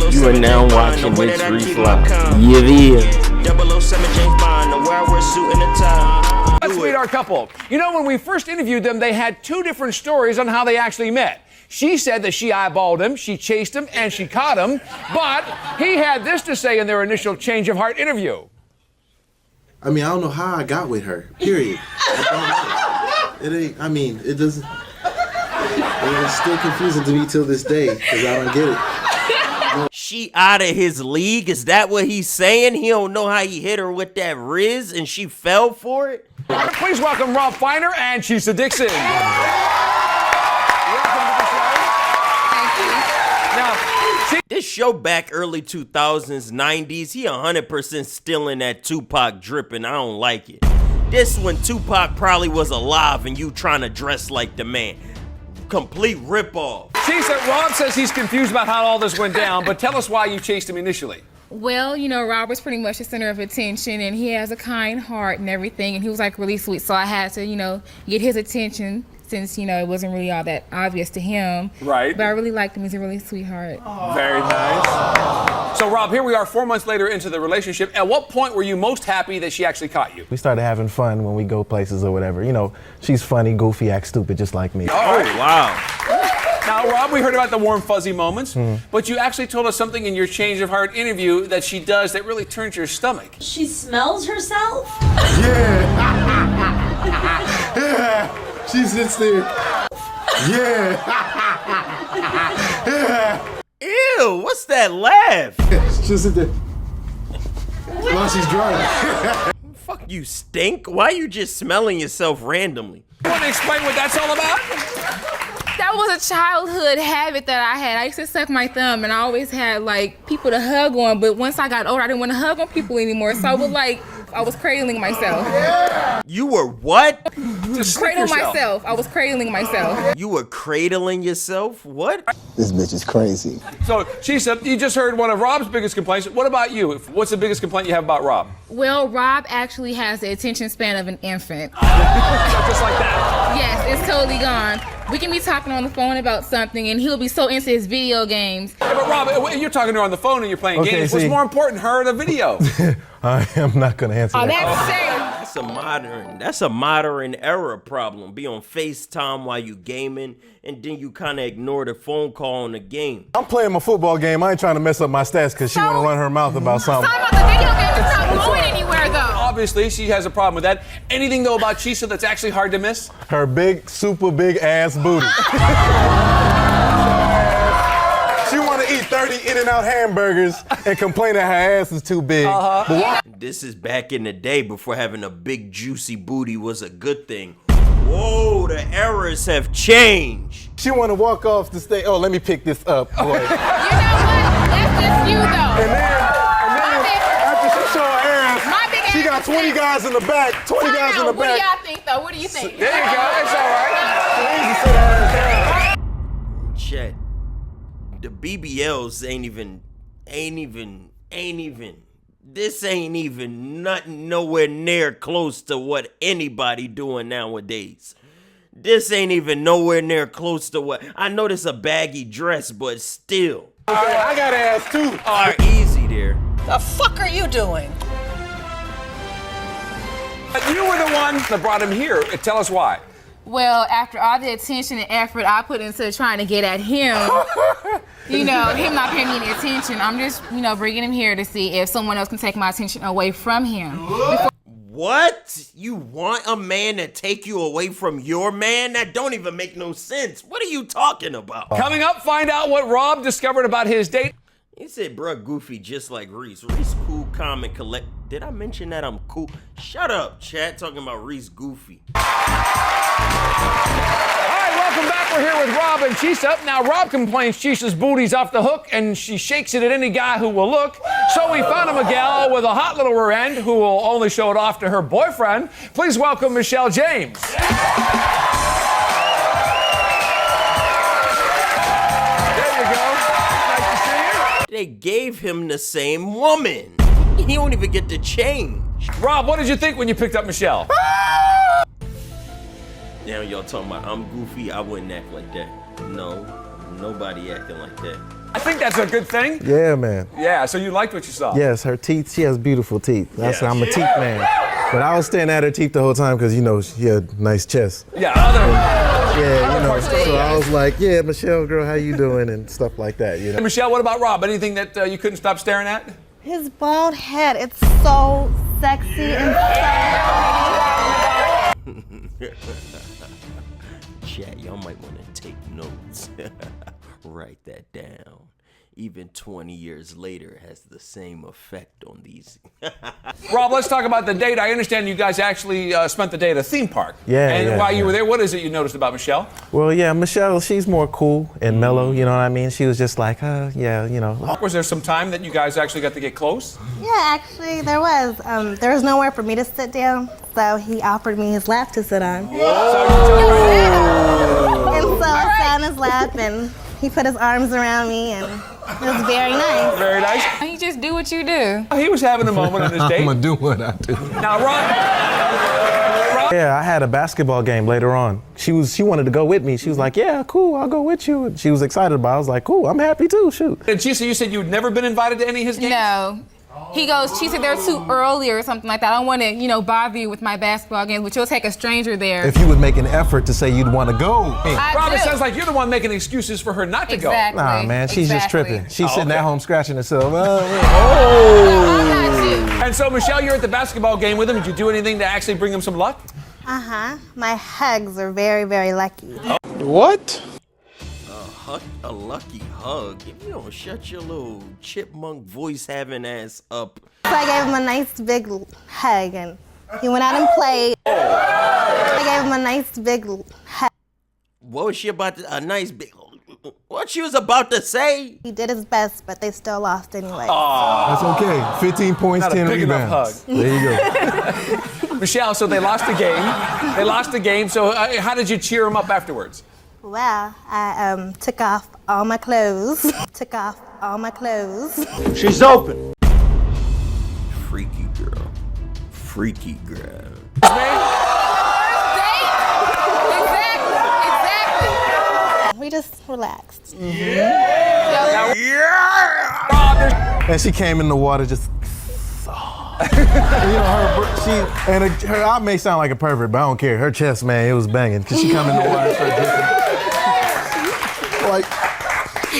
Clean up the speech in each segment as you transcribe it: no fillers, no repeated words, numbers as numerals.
You are now watching Rich Reese Live. Yeah. 007 James Bond, the where we're suit and a tie. Let's meet our couple. You know, when we first interviewed them, they had two different stories on how they actually met. She said that she eyeballed him, she chased him, and she caught him. But he had this to say in their initial change of heart interview. I mean, I don't know how I got with her, period. It ain't, I mean, it doesn't, it's still confusing to me till this day, because I don't get it. She out of his league? Is that what he's saying? He don't know how he hit her with that Riz and she fell for it? Please welcome Rob Finer and Cheesa Dixon. Welcome to the show. Thank you. Now, This show back early 2000s, 90s, he 100% still in that Tupac dripping. I don't like it. This when Tupac probably was alive and you trying to dress like the man. Complete ripoff. Cheesa, Rob says he's confused about how all this went down, but tell us why you chased him initially. Well, you know, Robert's pretty much the center of attention, and he has a kind heart and everything, and he was like really sweet, so I had to, you know, get his attention since, you know, it wasn't really all that obvious to him. Right. But I really liked him. He's a really sweetheart. Very nice. So, Rob, here we are 4 months later into the relationship. At what point were you most happy that she actually caught you? We started having fun when we go places or whatever. You know, she's funny, goofy, acts stupid just like me. All right. Wow. Now, Rob, we heard about the warm, fuzzy moments, but you actually told us something in your change of heart interview that she does that really turns your stomach. She smells herself? Yeah. She sits there. Yeah. Ew, what's that laugh? She'll sit there while she's driving. Fuck you, stink. Why you just smelling yourself randomly? You want to explain what that's all about? That was a childhood habit that I had. I used to suck my thumb, and I always had, like, people to hug on, but once I got older, I didn't want to hug on people anymore, so I would, like, I was cradling myself. You were what? Just Cradle myself. I was cradling myself. You were cradling yourself? What? This bitch is crazy. So, Cheesa, you just heard one of Rob's biggest complaints. What about you? What's the biggest complaint you have about Rob? Well, Rob actually has the attention span of an infant. Just like that. Yes, it's totally gone. We can be talking on the phone about something, and he'll be so into his video games. Yeah, but Rob, you're talking to her on the phone and you're playing games. What's more important, her or the video? I am not gonna answer Oh, that. that's shame. That's a modern era problem. Be on FaceTime while you gaming, and then you kind of ignore the phone call on the game. I'm playing my football game. I ain't trying to mess up my stats because she want to run her mouth about something. Talking about the video game, it's not going anywhere, though. Obviously, she has a problem with that. Anything, though, about Cheesa that's actually hard to miss? Her big, super big ass booty. She want to eat 30 In-N-Out hamburgers and complain that her ass is too big. But why? This is back in the day before having a big juicy booty was a good thing. Whoa, the eras have changed. She want to walk off the stage. Oh, let me pick this up, boy. You know what? That's just you, though. And then after she show her ass, My big she got ass 20 guys in the back. 20 guys in the What do back. y'all think, though? What do you think? There you go. It's all right. Chet, the BBLs ain't even, this ain't even nothing nowhere near close to what anybody doing nowadays. This ain't even nowhere near close to what, I know this a baggy dress, but still. I got ass too. All right, easy there. The fuck are you doing? You were the one that brought him here. Tell us why. Well, after all the attention and effort I put into trying to get at him, you know, him not paying me any attention, I'm just, you know, bringing him here to see if someone else can take my attention away from him. What? You want a man to take you away from your man? That don't even make no sense. What are you talking about? Coming up, find out what Rob discovered about his date. He said, bruh, goofy just like Reese. Reese cool, calm, and collect. Did I mention that I'm cool? Shut up, chat. Talking about Reese goofy. All right, welcome back. We're here with Rob and Cheesa. Now, Rob complains Cheesa's booty's off the hook, and she shakes it at any guy who will look. So we found him a gal with a hot little rear end who will only show it off to her boyfriend. Please welcome Michelle James. There you go. Nice to see you. They gave him the same woman. He don't even get to change. Rob, what did you think when you picked up Michelle? Now y'all talking about I'm goofy, I wouldn't act like that. No, nobody acting like that. I think that's a good thing. Yeah, man. Yeah, so you liked what you saw. Yes, her teeth, she has beautiful teeth. I'm a teeth man. But I was staring at her teeth the whole time because, you know, she had nice chest. Yeah, Yeah, you know, so I was like, yeah, Michelle, girl, how you doing? And stuff like that, you know. Michelle, what about Rob? Anything that you couldn't stop staring at? His bald head, it's so sexy and Chat, y'all might want to take notes. Write that down. Even 20 years later has the same effect on these. Rob, let's talk about the date. I understand you guys actually spent the day at a theme park. Yeah, And while you were there, what is it you noticed about Michelle? Well, yeah, Michelle, she's more cool and mellow, you know what I mean? She was just like, yeah, you know. Was there some time that you guys actually got to get close? Yeah, actually, there was. There was nowhere for me to sit down, so he offered me his lap to sit on. And so I sat on his lap, and he put his arms around me, and it was very nice. Very nice. You just do what you do. He was having a moment on his date. I'm gonna do what I do. Now, Rob. Yeah, I had a basketball game later on. She wanted to go with me. She was like, yeah, cool, I'll go with you. And she was excited about it. I was like, cool, I'm happy too, shoot. And Cheesa, you said you'd never been invited to any of his games? No. He goes, Cheesa, they're too early or something like that. I don't want to, bother you with my basketball game, but you'll take a stranger there. If you would make an effort to say you'd want to go. Rob, it sounds like you're the one making excuses for her not to go. Nah, man, she's just tripping. She's sitting at home scratching herself. And so, Michelle, you're at the basketball game with him. Did you do anything to actually bring him some luck? My hugs are very, very lucky. What? A lucky hug. If you don't shut your little chipmunk voice having ass up. So I gave him a nice big hug, and he went out and played. I gave him a nice big hug. What was she about to, a nice big, what she was about to say? He did his best, but they still lost anyway. That's okay. 15 points, Not 10 a big rebounds. enough hug. There you go. Michelle, so they lost the game. They lost the game. So how did you cheer him up afterwards? Well, I took off all my clothes. Took off all my clothes. She's open. Freaky girl. Freaky girl. Exactly. We just relaxed. And she came in the water just. You know, her eye may sound like a pervert, but I don't care. Her chest, man, it was banging. Cause she come in the water and start dripping. Like,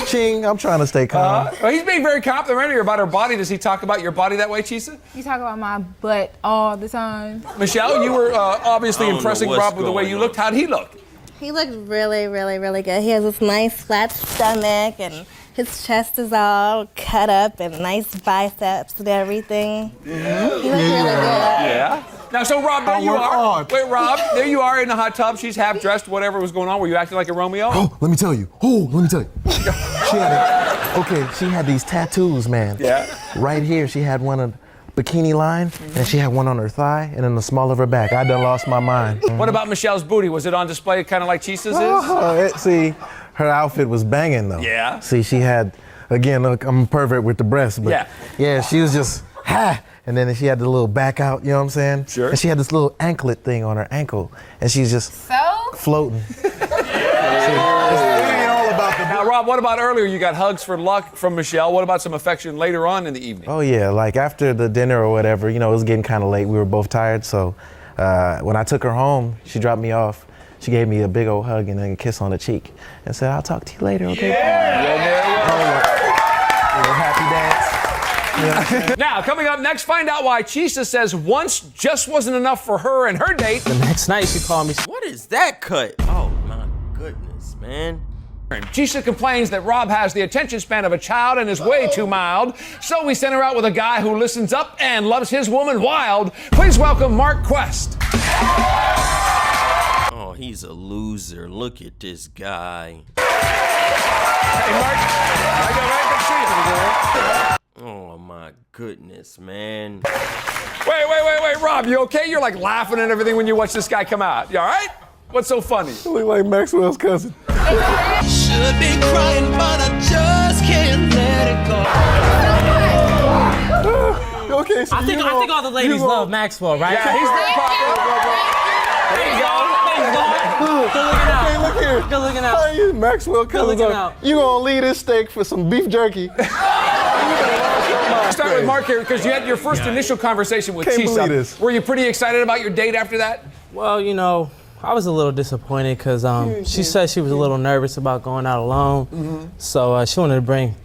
ching, I'm trying to stay calm. Well, he's being very complimentary about her body. Does he talk about your body that way, Cheesa? You talk about my butt all the time. Michelle, you were obviously I don't impressing know what's Rob with the way going you on. looked. How'd he look? He looked really, really, really good. He has this nice flat stomach, and his chest is all cut up and nice biceps and everything. He looked really good. Yeah. Now, so Rob, there you work are. hard. Wait, Rob, there you are in the hot tub. She's half dressed, whatever was going on. Were you acting like a Romeo? Oh, let me tell you. She had these tattoos, man. Yeah. Right here, she had one on bikini line, and she had one on her thigh, and in the small of her back. I done lost my mind. What about Michelle's booty? Was it on display kind of like Cheesa's is? See, her outfit was banging, though. Yeah. See, she had, again, look, I'm a pervert with the breasts, but yeah, she was just, and then she had the little back out, you know what I'm saying? Sure. And she had this little anklet thing on her ankle, and she's just floating. Now, Rob, what about earlier? You got hugs for luck from Michelle. What about some affection later on in the evening? Oh, yeah, like after the dinner or whatever, it was getting kind of late. We were both tired, so when I took her home, she dropped me off. She gave me a big old hug and then a kiss on the cheek and said, I'll talk to you later, okay? Happy dance. Now, coming up next, find out why Cheesa says once just wasn't enough for her and her date. The next night, she called me. What is that cut? Oh my goodness, man. Cheesa complains that Rob has the attention span of a child and is way too mild. So we sent her out with a guy who listens up and loves his woman wild. Please welcome Mark Quest. Oh, he's a loser. Look at this guy. Hey, Mark. I go right to see you. Oh my goodness, man. Wait, Rob, you okay? You're like laughing and everything when you watch this guy come out. You all right? What's so funny? You look like Maxwell's cousin. Should be crying, but I just can't let it go. Okay, so I think all the ladies love Maxwell, right? Yeah, he's the proper. There you go. Look here. Good looking out. Hey, you Maxwell Good looking comes out. up. You gonna leave this steak for some beef jerky? Start with Mark here because you had your first initial conversation with Can't believe Cheesa. this. Were you pretty excited about your date after that? Well, you know, I was a little disappointed because she said she was a little nervous about going out alone. So she wanted to bring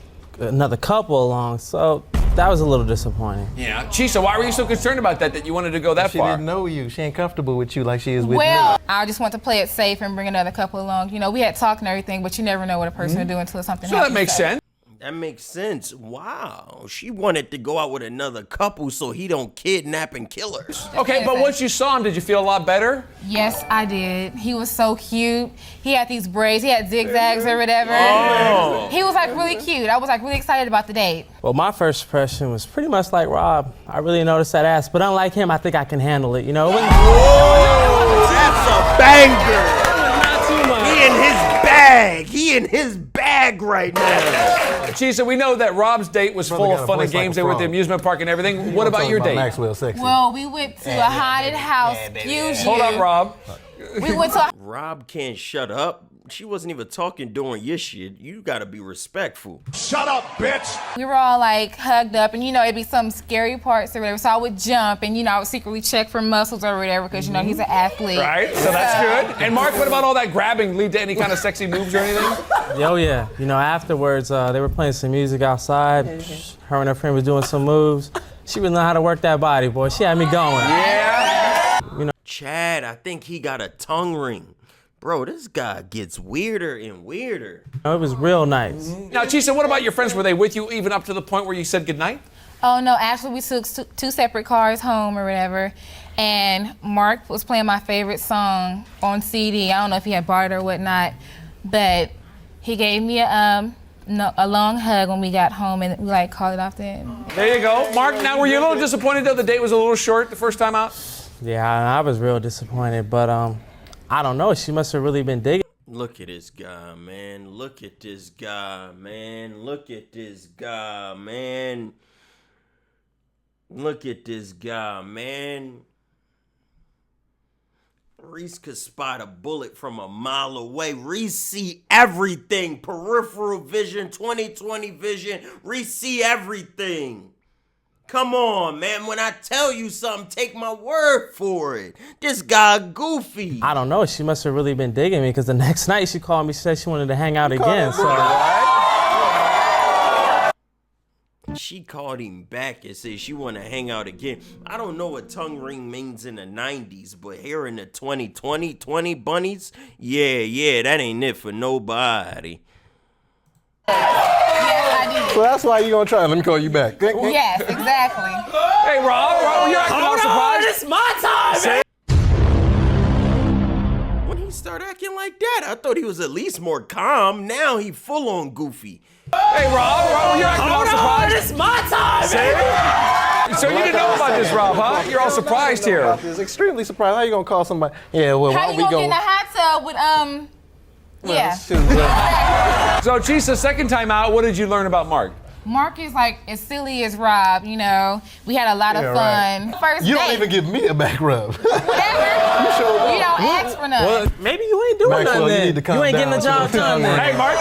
another couple along. So that was a little disappointing. Yeah. Cheesa, why were you so concerned about that you wanted to go that She far? didn't know you. She ain't comfortable with you like she is with Well, me. I just want to play it safe and bring another couple along. You know, we had talked and everything, but you never know what a person will do until something So happens. that makes sense. That makes sense. Wow. She wanted to go out with another couple so he don't kidnap and kill her. Okay, but once you saw him, did you feel a lot better? Yes, I did. He was so cute. He had these braids. He had zigzags or whatever. Oh. He was like really cute. I was like really excited about the date. Well, my first impression was pretty much like Rob. I really noticed that ass, but unlike him, I think I can handle it, you know? That's a banger. Not too much. He in his bag. He in his bag right now. Cheesa, we know that Rob's date was full got of a fun and voice like games a there with the frog. amusement park and everything. What about your date? Maxwell sexy. Well, we went to a haunted house. Excuse you. Hold up, Rob. We went to a Rob can't shut up. She wasn't even talking during your shit. You gotta be respectful. We were all like hugged up, and you know, it'd be some scary parts or whatever. So I would jump, and you know, I would secretly check for muscles or whatever, because you know he's an athlete. Right, so that's good. And Mark, what about all that grabbing? Lead to any kind of sexy moves or anything? Oh, yeah. You know, afterwards, they were playing some music outside. Her and her friend was doing some moves. She would know how to work that body, boy. She had me going. Yeah. Chad, I think he got a tongue ring. Bro, this guy gets weirder and weirder. It was real nice. Now, Cheesa, what about your friends? Were they with you even up to the point where you said goodnight? Oh no, actually we took two separate cars home or whatever, and Mark was playing my favorite song on CD. I don't know if he had bought it or whatnot, but he gave me a long hug when we got home, and we like called it off then. There you go. Mark, now were you a little disappointed though the date was a little short the first time out? Yeah, I was real disappointed, but I don't know. She must have really been digging. Look at this guy, man. Look at this guy, man. Look at this guy, man. Look at this guy, man. Reese could spot a bullet from a mile away. Reese see everything. Peripheral vision, 20/20 vision. Reese see everything. Come on, man. When I tell you something, take my word for it. This guy goofy. I don't know. She must have really been digging me, because the next night she called me, she said she wanted to hang out again. So. She called him back and said she want to hang out again. I don't know what tongue ring means in the 90s, but here in the 20 bunnies, yeah, that ain't it for nobody. Yes, I did. So that's why you gonna try. Let me call you back. Yes, exactly. Hey, Rob, you're acting all surprised. It's my time, When he started acting like that, I thought he was at least more calm. Now he full on goofy. Hey, Rob, you're acting all surprised. It's my time, baby. So you didn't know about this, Rob, huh? You're all surprised here. It's extremely surprised. How you gonna call somebody? Yeah, well, How why you we gonna go? get in a hot tub with yeah. So, Cheesa, second time out, what did you learn about Mark? Mark is like as silly as Rob, you know. We had a lot of fun. Right. First You date. don't even give me a back rub. Whatever. You showed up. You don't ask for nothing. Well, maybe you ain't doing Maxwell, nothing you then. need to calm You ain't getting down. the job done then. Hey, Mark.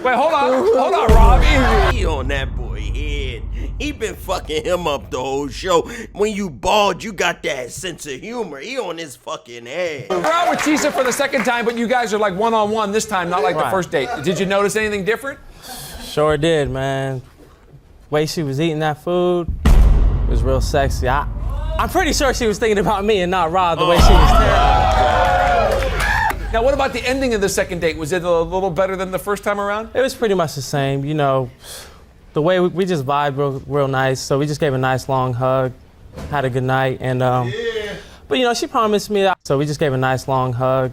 Wait, hold on, Rob. Easy. He on that boy head. He been fucking him up the whole show. When you bald, you got that sense of humor. He on his fucking head. We're out with Cheesa for the second time, but you guys are like one-on-one this time, not like the Right. first date. Did you notice anything different? Sure did, man. Way she was eating that food was real sexy. I'm pretty sure she was thinking about me and not Rob, the way she was staring. Now, what about the ending of the second date? Was it a little better than the first time around? It was pretty much the same, you know. The way we just vibed real nice, so we just gave a nice long hug, had a good night, and but you know, she promised me, so we just gave a nice long hug,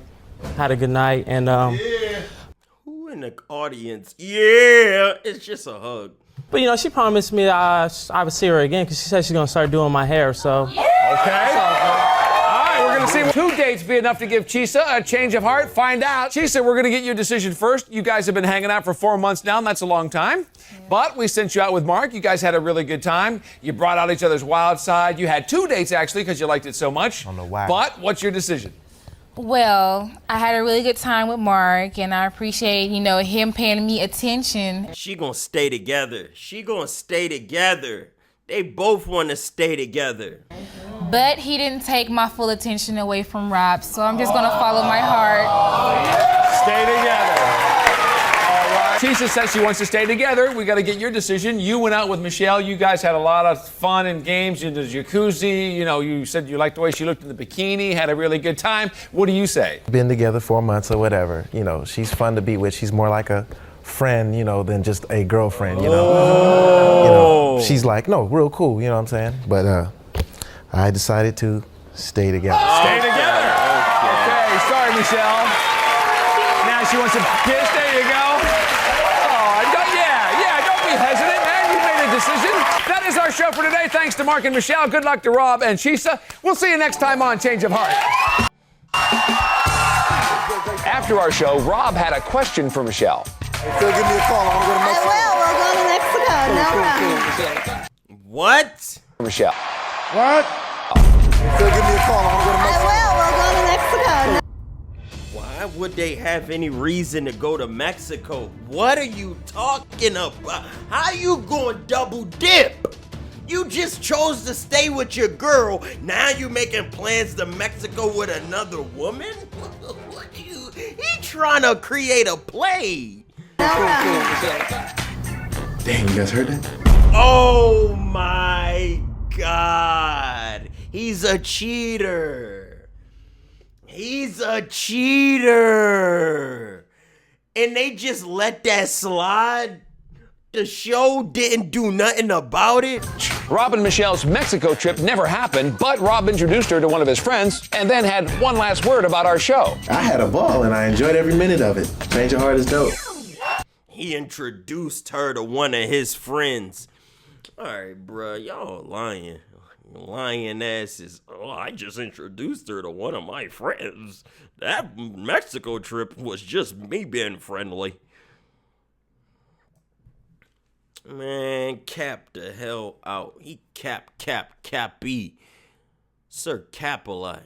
had a good night, and Who in the audience? Yeah, it's just a hug. but you know, she promised me I would see her again, because she said she's gonna start doing my hair, so. Okay. All right, we're gonna See, 2 dates be enough to give Cheesa a change of heart? Find out. Cheesa, we're going to get your decision first. You guys have been hanging out for 4 months now, and that's a long time. But we sent you out with Mark. You guys had a really good time. You brought out each other's wild side. You had 2 dates, actually, because you liked it so much. I don't know why. But what's your decision? Well, I had a really good time with Mark, and I appreciate, him paying me attention. She gonna stay together. She gonna stay together. They both want to stay together. But he didn't take my full attention away from Rob, so I'm just gonna follow my heart. Stay together. All right. Cheesa says she wants to stay together. We got to get your decision. You went out with Michelle. You guys had a lot of fun and games in the jacuzzi. You said you liked the way she looked in the bikini, had a really good time. What do you say? Been together 4 months or whatever. She's fun to be with. She's more like a friend, than just a girlfriend, She's like, no, real cool, you know what I'm saying? But I decided to stay together. Stay together. Okay, sorry, Michelle. Now she wants to kiss. There you go. Oh, don't be hesitant, man. You made a decision. That is our show for today. Thanks to Mark and Michelle. Good luck to Rob and Cheesa. We'll see you next time on Change of Heart. After our show, Rob had a question for Michelle. Phil, give me a call. I want to go to Mexico. I will. We'll go to Mexico. No problem. What? Michelle. What? Phil, give me a call. I want to go to Mexico. I will. We'll go to Mexico. Why would they have any reason to go to Mexico? What are you talking about? How you going double dip? You just chose to stay with your girl. Now you making plans to Mexico with another woman? What are you? He trying to create a play. Dang, you guys heard that? Oh my God. He's a cheater. He's a cheater. And they just let that slide? The show didn't do nothing about it? Rob and Michelle's Mexico trip never happened, but Rob introduced her to one of his friends and then had one last word about our show. I had a ball and I enjoyed every minute of it. Change Your Heart is dope. He introduced her to one of his friends. All right, bruh, y'all lying. Lying asses. Oh, I just introduced her to one of my friends. That Mexico trip was just me being friendly. Man, cap the hell out. He cappy. Sir Cap a lot.